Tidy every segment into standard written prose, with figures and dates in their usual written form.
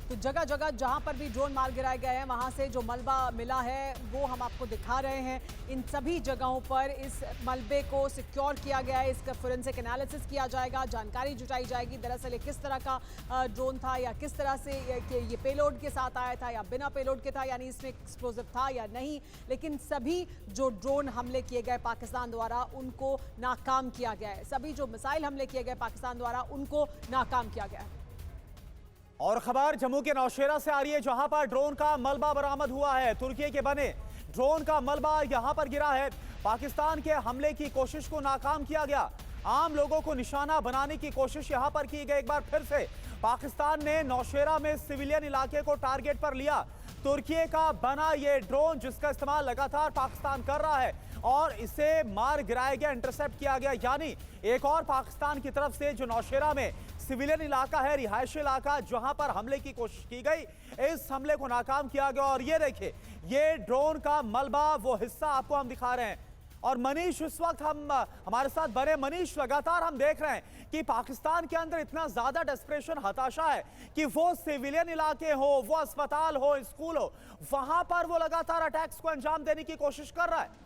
तो जगह जगह जहां पर भी ड्रोन मार गिराए गए हैं वहां से जो मलबा मिला है वो हम आपको दिखा रहे हैं। इन सभी जगहों पर इस मलबे को सिक्योर किया गया है, इसका फोरेंसिक एनालिसिस किया जाएगा, जानकारी जुटाई जाएगी दरअसल ये किस तरह का ड्रोन था या किस तरह से ये पेलोड के साथ आया था या बिना पेलोड के था, यानी इसमें एक्सप्लोजिव था या नहीं। लेकिन सभी जो ड्रोन हमले किए गए पाकिस्तान द्वारा उनको नाकाम किया गया है, सभी जो मिसाइल हमले किए गए पाकिस्तान द्वारा उनको नाकाम किया गया है। और खबर जम्मू के नौशेरा से आ रही है, जहां पर ड्रोन का मलबा बरामद हुआ है। तुर्की के बने ड्रोन का मलबा यहां पर गिरा है। पाकिस्तान के हमले की कोशिश को नाकाम किया गया। आम लोगों को निशाना बनाने की कोशिश यहां पर की गई। एक बार फिर से पाकिस्तान ने नौशेरा में सिविलियन इलाके को टारगेट पर लिया। तुर्की का बना ये ड्रोन जिसका इस्तेमाल लगातार पाकिस्तान कर रहा है और इसे मार गिराया गया, इंटरसेप्ट किया गया। यानी एक और पाकिस्तान की तरफ से जो नौशेरा में सिविलियन इलाका है, रिहायशी इलाका, जहां पर हमले की कोशिश की गई, इस हमले को नाकाम किया गया। और ये देखिए, ये ड्रोन का मलबा वो हिस्सा आपको हम दिखा रहे हैं। और मनीष इस वक्त हमारे साथ बने। मनीष, लगातार हम देख रहे हैं कि पाकिस्तान के अंदर इतना ज्यादा डेस्परेशन, हताशा है कि वो सिविलियन इलाके हो, वो अस्पताल हो, स्कूल हो, वहां पर वो लगातार अटैक्स को अंजाम देने की कोशिश कर रहा है।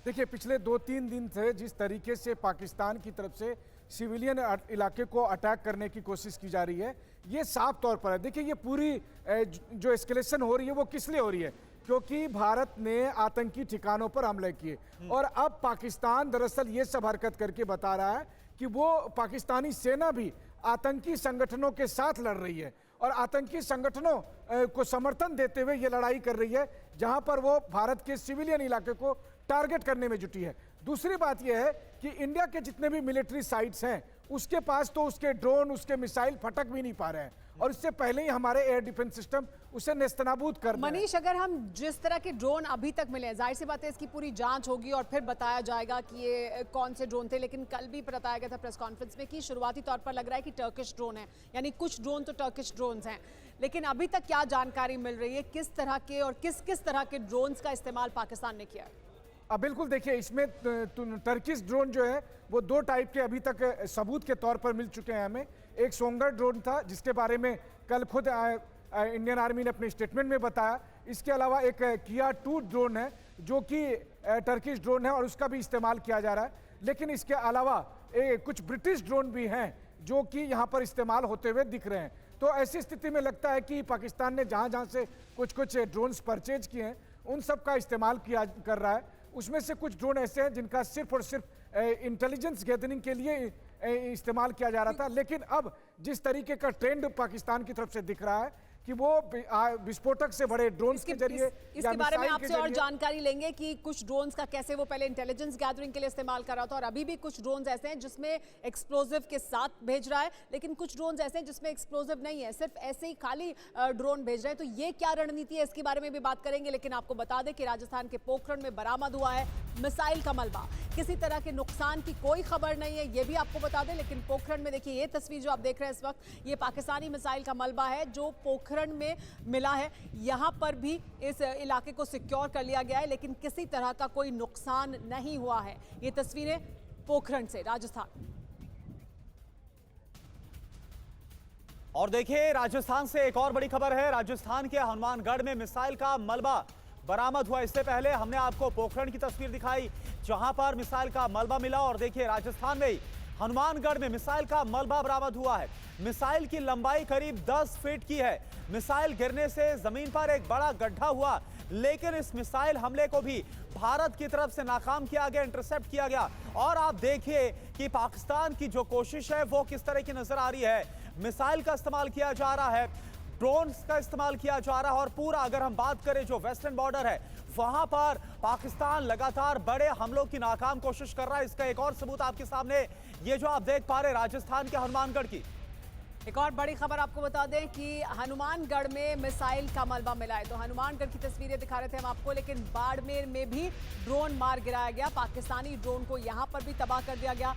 देखिए, पिछले 2-3 दिन से जिस तरीके से पाकिस्तान की तरफ से सिविलियन इलाके को अटैक करने की कोशिश की जा रही है, ये साफ तौर पर है। देखिए, ये पूरी जो एस्केलेशन हो रही है वो किस लिए हो रही है? क्योंकि भारत ने आतंकी ठिकानों पर हमले किए और अब पाकिस्तान दरअसल ये सब हरकत करके बता रहा है कि वो पाकिस्तानी सेना भी आतंकी संगठनों के साथ लड़ रही है और आतंकी संगठनों को समर्थन देते हुए ये लड़ाई कर रही है, जहां पर वो भारत के सिविलियन इलाके को टारगेट करने में जुटी है। दूसरी बात यह है कि इंडिया के जितने भी मिलिट्री साइट्स हैं उसके पास तो उसके ड्रोन, उसके मिसाइल फटक भी नहीं पा रहे हैं और इससे पहले ही हमारे एयर डिफेंस सिस्टम उसे नेस्तनाबूद कर रहे हैं। मनीष, अगर हम जिस तरह के ड्रोन अभी तक मिले हैं, जाहिर सी बात है इसकी पूरी जांच होगी और फिर बताया जाएगा कि ये कौन से ड्रोन थे। लेकिन कल भी बताया गया था प्रेस कॉन्फ्रेंस में कि शुरुआती तौर पर लग रहा है कि टर्किश ड्रोन है, यानी कुछ ड्रोन तो टर्किश ड्रोन्स हैं। लेकिन अभी तक क्या जानकारी मिल रही है, किस तरह के और किस किस तरह के ड्रोन्स का इस्तेमाल पाकिस्तान ने किया है? बिल्कुल, देखिए, इसमें टर्किश ड्रोन जो है वो 2 टाइप के अभी तक सबूत के तौर पर मिल चुके हैं हमें। एक सोंगर ड्रोन था जिसके बारे में कल खुद इंडियन आर्मी ने अपने स्टेटमेंट में बताया। इसके अलावा एक किया 2 ड्रोन है जो कि टर्किश ड्रोन है और उसका भी इस्तेमाल किया जा रहा है। लेकिन इसके अलावा कुछ ब्रिटिश ड्रोन भी हैं जो कि यहाँ पर इस्तेमाल होते हुए दिख रहे हैं। तो ऐसी स्थिति में लगता है कि पाकिस्तान ने जहाँ जहाँ से कुछ ड्रोन्स परचेज किए हैं उन सब का इस्तेमाल कर रहा है। उसमें से कुछ ड्रोन ऐसे हैं जिनका सिर्फ और सिर्फ इंटेलिजेंस गैदरिंग के लिए इस्तेमाल किया जा रहा था। लेकिन अब जिस तरीके का ट्रेंड पाकिस्तान की तरफ से दिख रहा है कि वो विस्फोटक से बड़े ड्रोन्स के जरिए, इसके बारे में आपसे और जानकारी लेंगे कि कुछ ड्रोन्स का कैसे वो पहले इंटेलिजेंस गैदरिंग के लिए इस्तेमाल कर रहा था और अभी भी कुछ ड्रोन्स ऐसे हैं जिसमें एक्सप्लोजिव के साथ भेज रहा है, लेकिन कुछ ड्रोन्स ऐसे हैं जिसमें एक्सप्लोजिव नहीं है, सिर्फ ऐसे ही खाली ड्रोन भेज रहे हैं। तो ये क्या रणनीति है, इसके बारे में भी बात करेंगे। लेकिन आपको बता दें कि राजस्थान के पोखरण में बरामद हुआ है मिसाइल का मलबा। किसी तरह के नुकसान की कोई खबर नहीं है, ये भी आपको बता दें। लेकिन पोखरण में देखिए, ये तस्वीर जो आप देख रहे हैं इस वक्त, ये पाकिस्तानी मिसाइल का मलबा है जो पोखरण में मिला है। यहां पर भी इस इलाके को सिक्योर कर लिया गया है, लेकिन किसी तरह का कोई नुकसान नहीं हुआ है। ये तस्वीरें पोखरण से, राजस्थान। और देखिए, राजस्थान से एक और बड़ी खबर है। राजस्थान के हनुमानगढ़ में मिसाइल का मलबा बरामद हुआ। इससे पहले हमने आपको पोखरण की तस्वीर दिखाई जहां पर मिसाइल का मलबा मिला। और देखिए, राजस्थान में ही हनुमानगढ़ में मिसाइल का मलबा बरामद हुआ है। मिसाइल की लंबाई करीब 10 फीट की है। मिसाइल गिरने से जमीन पर एक बड़ा गड्ढा हुआ, लेकिन इस मिसाइल हमले को भी भारत की तरफ से नाकाम किया गया, इंटरसेप्ट किया गया। और आप देखिए कि पाकिस्तान की जो कोशिश है वो किस तरह की नजर आ रही है। मिसाइल का इस्तेमाल किया जा रहा है, ड्रोन्स का इस्तेमाल किया जा रहा है और पूरा, अगर हम बात करें जो वेस्टर्न बॉर्डर है वहां पर पाकिस्तान लगातार बड़े हमलों की नाकाम कोशिश कर रहा है। इसका एक और सबूत आपके सामने ये जो आप देख पा रहे हैं राजस्थान के हनुमानगढ़ की। एक और बड़ी खबर आपको बता दें कि हनुमानगढ़ में मिसाइल का मलबा मिला है। तो हनुमानगढ़ की तस्वीरें दिखा रहे थे हम आपको, लेकिन बाड़मेर में भी ड्रोन मार गिराया गया। पाकिस्तानी ड्रोन को यहां पर भी तबाह कर दिया गया।